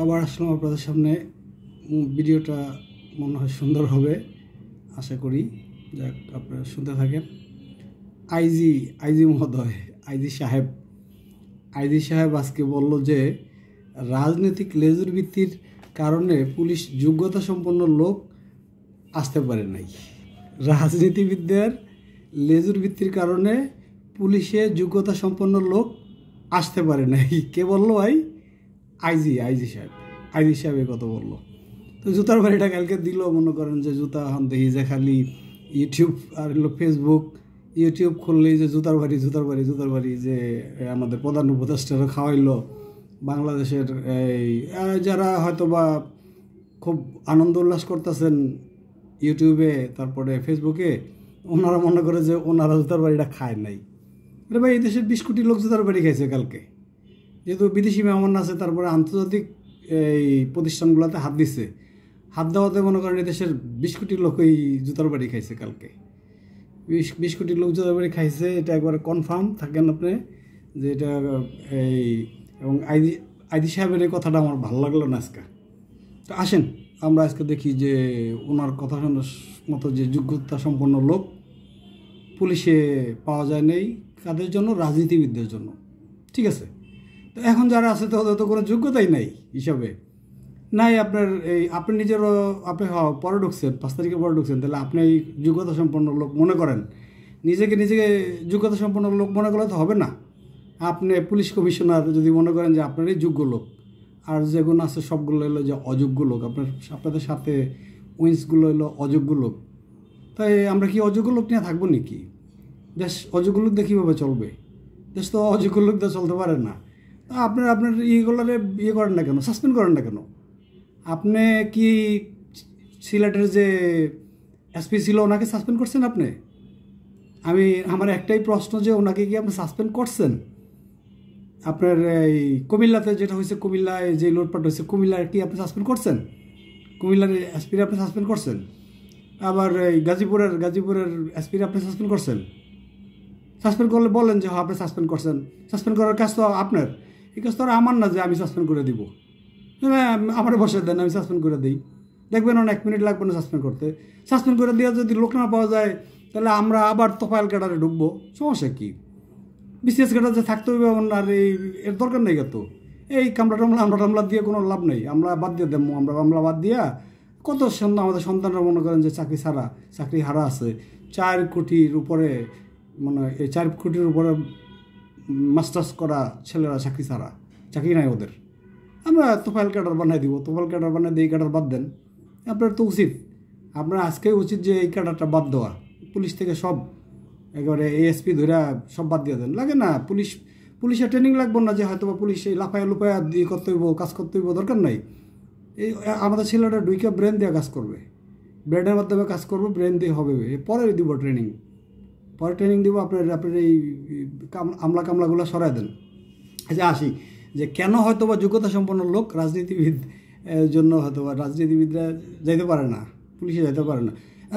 আবার আসলাম আপনাদের সামনে। ভিডিওটা মনে হয় সুন্দর হবে, আশা করি। যাক, আপনারা শুনতে থাকেন। আইজি আইজি মহোদয়, আইজি সাহেব আইজি সাহেব আজকে বলল যে রাজনৈতিক লেজুর ভিত্তির কারণে পুলিশ যোগ্যতা সম্পন্ন লোক আসতে পারে নাই। রাজনীতিবিদদের লেজুর ভিত্তির কারণে পুলিশে যোগ্যতা সম্পন্ন লোক আসতে পারে নাই। কে বললো ভাই? আইজি সাহেব। আইজি সাহেব এই কথা বললো। তো জুতার বাড়িটা কালকে দিল। মনে করেন যে জুতা এখন দেখি যে খালি ইউটিউব আর হলো ফেসবুক। ইউটিউব খুললেই যে জুতার বাড়ি যে আমাদের প্রধান উপদেষ্টারা খাওয়াইলো বাংলাদেশের এই যারা হয়তো বা খুব আনন্দ উল্লাস করতেছেন ইউটিউবে, তারপরে ফেসবুকে, ওনারা মনে করে যে ওনারা জুতার বাড়িটা খায় নাই। আরে ভাই, এই দেশের 20 কোটি লোক জুতার বাড়ি খাইছে কালকে। যেহেতু বিদেশি মেহমান আছে, তারপরে আন্তর্জাতিক এই প্রতিষ্ঠানগুলোতে হাত দিচ্ছে। হাত দেওয়াতে মনে করেন এই দেশের 20 কোটি লোক এই জুতার বাড়ি খাইছে কালকে। 20 কোটি লোক জুতার বাড়ি খাইছে, এটা একবারে কনফার্ম থাকেন আপনি যে এটা এই। এবং আইজি সাহেবের এই কথাটা আমার ভালো লাগলো না আজকে। তো আসেন আমরা আজকে দেখি যে ওনার কথা শোনার মতো যে যোগ্যতা সম্পন্ন লোক পুলিশে পাওয়া যায় নেই। কাদের জন্য? রাজনীতিবিদদের জন্য। ঠিক আছে। তো এখন যারা আছে তো ওদের তো কোনো যোগ্যতাই নাই হিসাবে নাই। আপনার এই আপনি নিজেরও আপনি পরে ঢুকছেন, 5 তারিখে পরে ঢুকছেন, তাহলে আপনি এই যোগ্যতা সম্পন্ন লোক মনে করেন, নিজেকে যোগ্যতা সম্পন্ন লোক মনে করলে তো হবে না। আপনি পুলিশ কমিশনার যদি মনে করেন যে আপনারই যোগ্য লোক, আর যেগুলো আছে সবগুলো হলো যে অযোগ্য লোক, আপনাদের সাথে উইন্সগুলো হলো অযোগ্য লোক, তাই আমরা কি অযোগ্য লোক নিয়ে থাকবো নাকি? দেশ অযোগ্য লোক দিয়ে কীভাবে চলবে? দেশ তো অযোগ্য লোক দিয়ে চলতে পারে না। আপনার ইয়েগুলোরে করেন না কেন, সাসপেন্ড করেন না কেন? আপনি কি সিলেটের যে এসপি ছিল ওনাকে সাসপেন্ড করছেন আপনি? আমার একটাই প্রশ্ন যে ওনাকে কি আপনি সাসপেন্ড করছেন? আপনার এই কুমিল্লাতে যেটা হয়েছে, কুমিল্লায় যে লুটপাট হয়েছে, কুমিল্লায় কি আপনি সাসপেন্ড করছেন? কুমিল্লার এসপির আপনি সাসপেন্ড করছেন? আবার এই গাজীপুরের এসপির আপনি সাসপেন্ড করছেন? সাসপেন্ড করলে বলেন যে আপনি সাসপেন্ড করছেন। সাসপেন্ড করার কাজ তো আপনার, এই কাজ তো আর আমার না যে আমি সাসপেন্ড করে দিব। আমার বসে দেন, আমি সাসপেন্ড করে দিই। দেখবেন 1 মিনিট লাগবে না সাসপেন্ড করতে। সাসপেন্ড করে দেওয়া যদি লোক না পাওয়া যায়, তাহলে আমরা আবার তোফাইল ক্যাডারে ঢুকবো। সমস্যা কি? বিসিএস ক্যাডার যে থাকতে হবে আর এর দরকার নেই। তো এই আমরা টামলা দিয়ে কোনো লাভ নেই। আমরা বাদ দিয়ে দেবো, আমরা বাদ দিয়া কত আমাদের সন্তানরা মনে করেন যে চাকরি হারা আছে। 4 কোটির উপরে, মানে এই 4 কোটির উপরে মাস্টার্স করা ছেলেরা চাকরি নাই ওদের। আমরা তোফাইল ক্যাডার বানাই দিব। তোফাইল ক্যাডার বানাই দিয়ে এই ক্যাডার বাদ দেন। আপনার তো আপনার আজকেই উচিত যে এই ক্যাডারটা বাদ দেওয়া। পুলিশ থেকে সব একেবারে এএসপি ধরে সব বাদ দিয়ে দেন। লাগে না পুলিশের ট্রেনিং লাগবে না যে হয়তো বা পুলিশ এই লাফায়া লুপায়া দিয়ে করতে হইব, কাজ করতে হইব, দরকার নাই। এই আমাদের ছেলেটা ডুইকে ব্রেন দিয়ে কাজ করবে, ব্রেনের মাধ্যমে কাজ করবে, ব্রেন দিয়ে হবে। পরে দিব ট্রেনিং, দিব। আপনার এই কামলাগুলো সরাই দেন। আচ্ছা, আসি যে কেন হয়তো বা যোগ্যতা সম্পন্ন লোক রাজনীতিবিদ জন্য হয়তো বা রাজনীতিবিদরা যাইতে পারে না, পুলিশে যাইতে পারে না।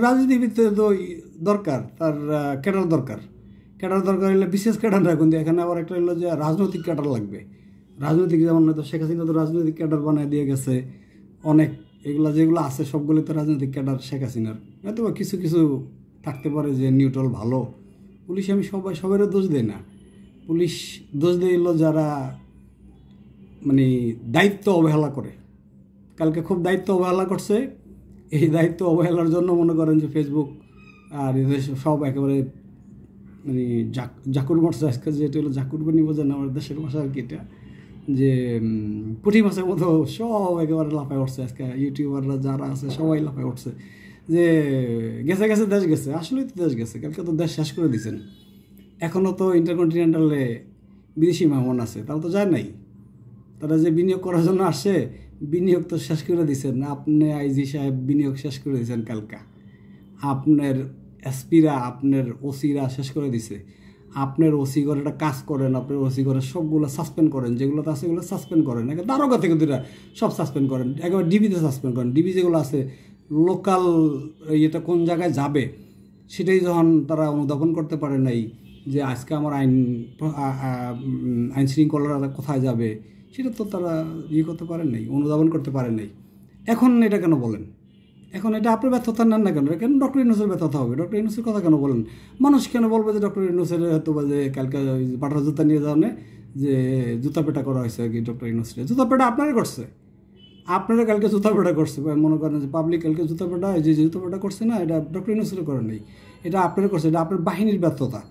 রাজনীতিবিদ তো দরকার, তার ক্যাডার দরকার হলে বিশেষ ক্যাডার না, কিন্তু এখানে আবার একটা হলো যে রাজনৈতিক ক্যাডার লাগবে। রাজনৈতিক যেমন হয়তো শেখ হাসিনা তো রাজনৈতিক ক্যাডার বানিয়ে দিয়ে গেছে অনেক। যেগুলো আছে সবগুলো তো রাজনৈতিক ক্যাডার শেখ হাসিনার। হয়তো বা কিছু থাকতে পারে যে নিউট্রাল ভালো। পুলিশ আমি সবারও দোষ দেয় না। পুলিশ দোষ দিল যারা মানে দায়িত্ব অবহেলা করে। কালকে খুব দায়িত্ব অবহেলা করছে। এই দায়িত্ব অবহেলার জন্য মনে করেন যে ফেসবুক আর এদের সব একেবারে মানে জাকুর মরছে আজকে। যেটা হলো জাকুর বানি বোঝেন আমার দেশের ভাষা আর কি, এটা যে পুঁটি মাছের মতো সব একেবারে লাফায় উঠছে আজকে। ইউটিউবাররা যারা আছে সবাই লাফায় উঠছে যে দেশ গেছে। আসলেই তো দেশ গেছে। কালকে তো দেশ শেষ করে দিয়েছেন। এখনও তো ইন্টারকন্টিনেন্টালে বিদেশি মেহমান আছে, তারা তো যায় নাই। তারা যে বিনিয়োগ করার জন্য আসে, বিনিয়োগ তো শেষ করে দিয়েছেন আপনি। আইজি সাহেব বিনিয়োগ শেষ করে দিয়েছেন কালকা। আপনার এসপিরা, আপনার ওসিরা শেষ করে দিছে। আপনার ওসি করে একটা কাজ করেন, আপনার ওসি করে সবগুলো সাসপেন্ড করেন, যেগুলো আছে সেগুলো সাসপেন্ড করেন। দারোগা থেকে দুটা সব সাসপেন্ড করেন, একেবারে ডিবিতে সাসপেন্ড করেন। ডিবি যেগুলো আছে লোকাল এটা কোন জায়গায় যাবে সেটাই যখন তারা অনুধাবন করতে পারে নাই যে আজকে আমার আইন শৃঙ্খলা কোথায় যাবে, সেটা তো তারা করতে পারেন নাই, অনুধাবন করতে পারেন নাই। এখন এটা কেন বলেন? এখন এটা আপনার ব্যর্থতা নেন না কেন? কেন ডক্টর ইউনূসের ব্যর্থতা হবে? ডক্টর ইউনূসের কথা কেন বলেন? মানুষ কেন বলবে যে ডক্টর ইউনূসের হয়তো বা যে কালকে বাটার জুতা নিয়ে যাওয়া যে জুতা পেটা করা হয়েছে আর কি ডক্টর ইউনূসের? জুতা পেটা আপনারা করছে, আপনারা কালকে জুতা পেটা করছে। মনে করেন যে পাবলিক কালকে জুতা পেটা, যে জুতা পেটা করছে না, এটা ডক্টর ইউনূসের করেন নেই, এটা আপনারা করছে। এটা আপনার বাহিনীর ব্যর্থতা।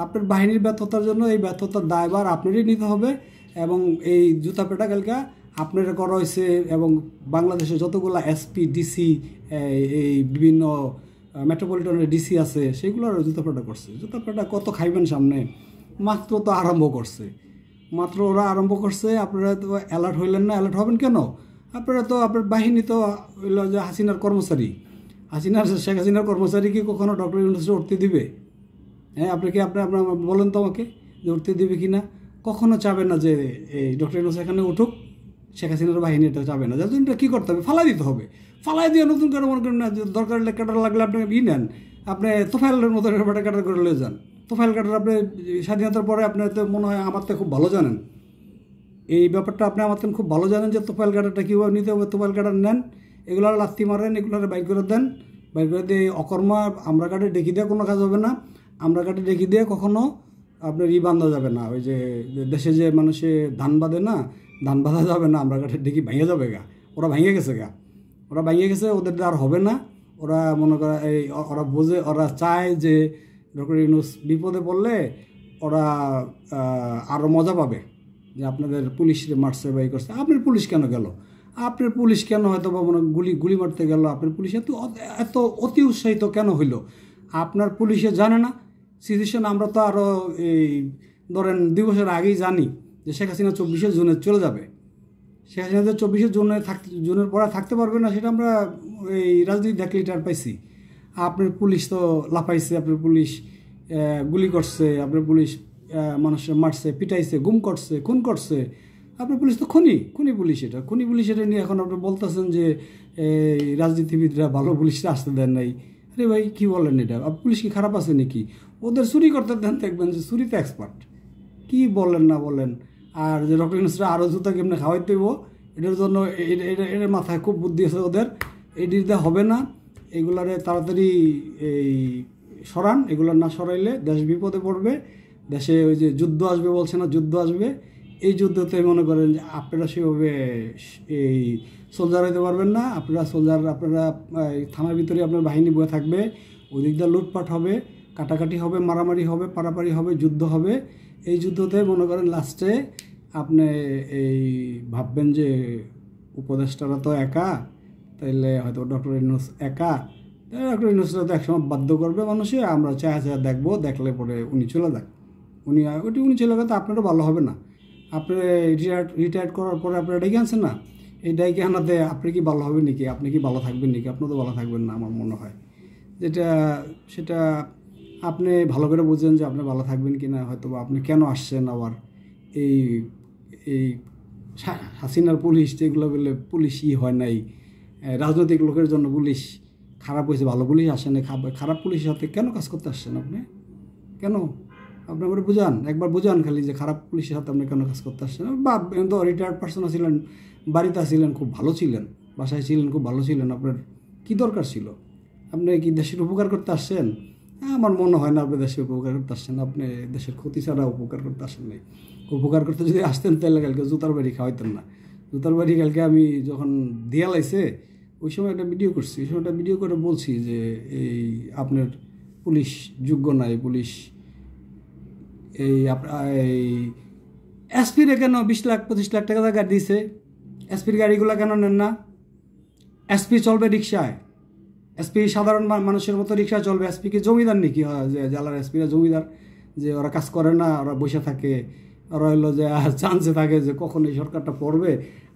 আপনার বাহিনীর ব্যর্থতার জন্য এই ব্যর্থতার দায়ভার আপনারই নিতে হবে। এবং এই জুতা পেটা কালকে আপনারা করা হয়েছে। এবং বাংলাদেশে যতগুলো এসপি, ডিসি, এই বিভিন্ন মেট্রোপলিটনের ডিসি আছে, সেগুলোর জুতা পেটা করছে। জুতা পেটা কত খাইবেন সামনে? মাত্র তো আরম্ভ করছে, মাত্র ওরা আরম্ভ করছে। আপনারা তো অ্যালার্ট হইলেন না। অ্যালার্ট হবেন কেন? আপনারা তো, আপনার বাহিনী তো হইল যে হাসিনার কর্মচারী। শেখ হাসিনার কর্মচারী কি কখনো ডক্টর ইউনূসকে উঠতে দিবে? হ্যাঁ, আপনি আপনার বলেন তো আমাকে, যে উঠতে দিবে কি না? কখনো চাবে না যে এই ডক্টর ইউনূস এখানে উঠুক। শেখ হাসিনার বাহিনী এটা চাবে না। যার জন্য কী করতে হবে? ফালাই দিতে হবে। ফালাই দিয়ে নতুন করে মনে করেন না, দরকার কাটার লাগলে আপনি নেন, আপনি তোফাইলের মতো কাটার করে নিয়ে যান। তোফাইল কাটার আপনি স্বাধীনতার পরে আপনি তো মনে হয় আমার তো খুব ভালো জানেন এই ব্যাপারটা। আপনি আমার খুব ভালো জানেন যে তোফাইল কাটারটা কীভাবে নিতে হবে। তোফাইল কাটার নেন, এগুলোর লাত্তি মারেন, এগুলোর বাইর করে দেন। বাইর করে দিয়ে অকর্মা আমরা কাটে ডেকে দিয়ে কোনো কাজ হবে না। আমরা কাটে ডেকে দিয়ে কখনো আপনার বাঁধা যাবে না। ওই যে দেশে যে মানুষে ধান বাঁধে না, ধান বাঁধা যাবে না। আমরা কাঠে ডেকে ভেঙে যাবে গা। ওরা ভেঙে গেছে গা, ওরা ভেঙে গেছে, ওদের আর হবে না। ওরা মনে করে ওরা বোঝে, ওরা চায় যে ডক্টর ইউনূস বিপদে পড়লে ওরা আরও মজা পাবে যে আপনাদের পুলিশ মারছে বা করছে। আপনার পুলিশ কেন গেল? আপনার পুলিশ কেন হয়তো বা মনে গুলি মারতে গেল? আপনার পুলিশ এত অতি উৎসাহিত কেন হইল? আপনার পুলিশে জানে না সিচুয়েশন? আমরা তো আরও এই ধরেন 2 বছর আগেই জানি যে শেখ হাসিনা 24শে জুনে চলে যাবে। শেখ হাসিনা যে 24শে জুনের পরে থাকতে পারবে না, সেটা আমরা এই রাজনীতি দেখলে টের পাইছি। আপনার পুলিশ তো লাফাইছে, আপনার পুলিশ গুলি করছে, আপনার পুলিশ মানুষের মারছে, পিটাইছে, গুম করছে, খুন করছে। আপনার পুলিশ তো খুনি পুলিশ। এটা খুনি পুলিশ, এটা নিয়ে এখন আপনি বলতেছেন যে এই রাজনীতিবিদরা ভালো পুলিশরা আসতে দেন নাই। আরে ভাই, কী বলেন এটা? পুলিশ কি খারাপ আছে নাকি? ওদের চুরি করতে দেন, দেখবেন যে চুরিতে এক্সপার্ট। কি বলেন না বলেন। আর যে ডক্টর ইউনূসরা আরও জুতা কেমনি খাওয়াইতে দেবো, এটার জন্য এটার মাথায় খুব বুদ্ধি আছে ওদের। এই দিতে হবে না। এগুলারে তাড়াতাড়ি এই সরান। এগুলো না সরাইলে দেশ বিপদে পড়বে। দেশে ওই যে যুদ্ধ আসবে বলছে না, যুদ্ধ আসবে। এই যুদ্ধতে মনে করেন যে আপনারা সেভাবে এই সোলজার হইতে পারবেন না। আপনারা থানার ভিতরে আপনার বাহিনী বয়ে থাকবে। ওই দিক দিয়ে লুটপাট হবে, কাটাকাটি হবে, মারামারি হবে, পারাপারি হবে, যুদ্ধ হবে। এই যুদ্ধতে মনে করেন লাস্টে আপনি এই ভাববেন যে উপদেষ্টারা তো একা, তাইলে হয়তো ডক্টর ইউনূস একা। ডক্টর ইউনূসরা তো একসময় বাধ্য করবে মানুষে, আমরা চায়া দেখবো, দেখলে পরে উনি চলে যাক। উনি চলে গেলে তো আপনারও ভালো হবে না। আপনি রিটায়ার্ড করার পরে আপনারা ডেকে আনছেন না, এই ডাইকে আনাতে আপনি কি ভালো হবে নাকি? আপনি কি ভালো থাকবেন নাকি? আপনি তো ভালো থাকবেন না আমার মনে হয়। সেটা আপনি ভালো করে বুঝেন যে আপনি ভালো থাকবেন কি না। হয়তো বা আপনি কেন আসছেন আবার এই এই হাসিনার পুলিশ, যেগুলো বলে পুলিশ হয় নাই, রাজনৈতিক লোকের জন্য পুলিশ খারাপ হয়েছে, ভালো পুলিশ আসেন। খারাপ পুলিশের সাথে কেন কাজ করতে আসছেন আপনি? কেন? আপনি একবার একবার বুঝান খালি যে খারাপ পুলিশের সাথে আপনি কেন কাজ করতে আসছেন। বা তো রিটায়ার্ড পার্সন ছিলেন, বাড়িতে ছিলেন, খুব ভালো ছিলেন, বাসায় ছিলেন, খুব ভালো ছিলেন। আপনার কী দরকার ছিল? আপনি কি দেশের উপকার করতে আসছেন? আমার মনে হয় না আপনি দেশের উপকার করতে আসছেন। আপনি দেশের ক্ষতি ছাড়া উপকার করতে আসেন নাই। উপকার করতে যদি আসতেন তাহলে কালকে জুতার বাড়ি খাওয়াইতেন না। জুতার বাড়ি কালকে আমি যখন দিয়া লাইছে, ওই সময় একটা ভিডিও করছি। ওই সময় একটা ভিডিও করে বলছি যে এই আপনার পুলিশ যোগ্য নাই। পুলিশ এই এসপিরে কেন 20 লাখ 25 লাখ টাকা গাড়ি দিয়েছে? এসপির গাড়িগুলো কেন নেন না? এসপি চলবে রিক্সায়। এসপি সাধারণ মানুষের মতো রিক্সা চলবে। এসপি কি জমিদার নাকি? যে জেলার এসপিরা জমিদার, যে ওরা কাজ করে না, ওরা বসে থাকে, ওরা হইলো যে চান্সে থাকে যে কখন এই সরকারটা পড়বে,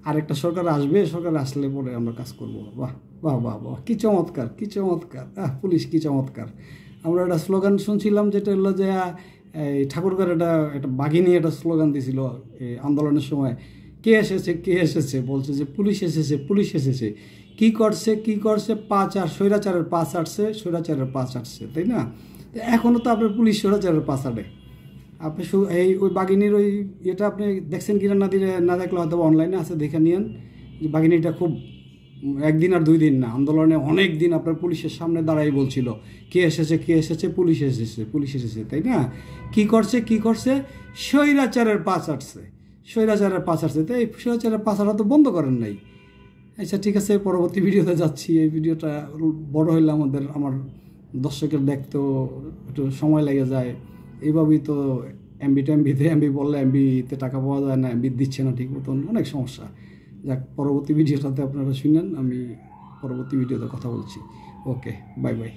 আরেকটা সরকার আসবে, সরকার আসলে পরে আমরা কাজ করবো। বাহ বাহ বাহ বাহ, কী চমৎকার, কী চমৎকার! পুলিশ কী চমৎকার! আমরা একটা স্লোগান শুনছিলাম, যেটা হলো যে এই ঠাকুরগার একটা বাঘিনী একটা স্লোগান দিয়েছিল এই আন্দোলনের সময়। কে এসেছে বলছে যে পুলিশ এসেছে, পুলিশ এসেছে। কি করছে? স্বৈরাচারের পাঁচ আটছে, তাই না? এখনও তো আপনার পুলিশ স্বৈরাচারের পাঁচ আটে। আপনি এই ওই বাঘিনীর ওই এটা আপনি দেখছেন কিনা না দেখলে হয়তো অনলাইনে আছে, দেখে নিয়েন যে বাঘিনীটা খুব একদিন আর 2 দিন না, আন্দোলনে অনেক দিন আপনার পুলিশের সামনে দাঁড়াই বলছিল কে এসেছে, পুলিশ এসেছে, তাই না? কি করছে স্বৈরাচারের পা চাটছে, তো এই স্বৈরাচারের পাচারটা তো বন্ধ করেন নাই। আচ্ছা ঠিক আছে, পরবর্তী ভিডিওতে যাচ্ছি। এই ভিডিওটা বড় হইলে আমার দর্শকের দেখতেও একটু সময় লেগে যায়। এইভাবেই তো এমবি বললে এমবিতে টাকা পাওয়া যায় না, এমবি দিচ্ছে না ঠিক মতন, অনেক সমস্যা। যাক, পরবর্তী ভিডিওটাতে আপনারা শুনেন, আমি পরবর্তী ভিডিওতে কথা বলছি। ওকে, বাই বাই।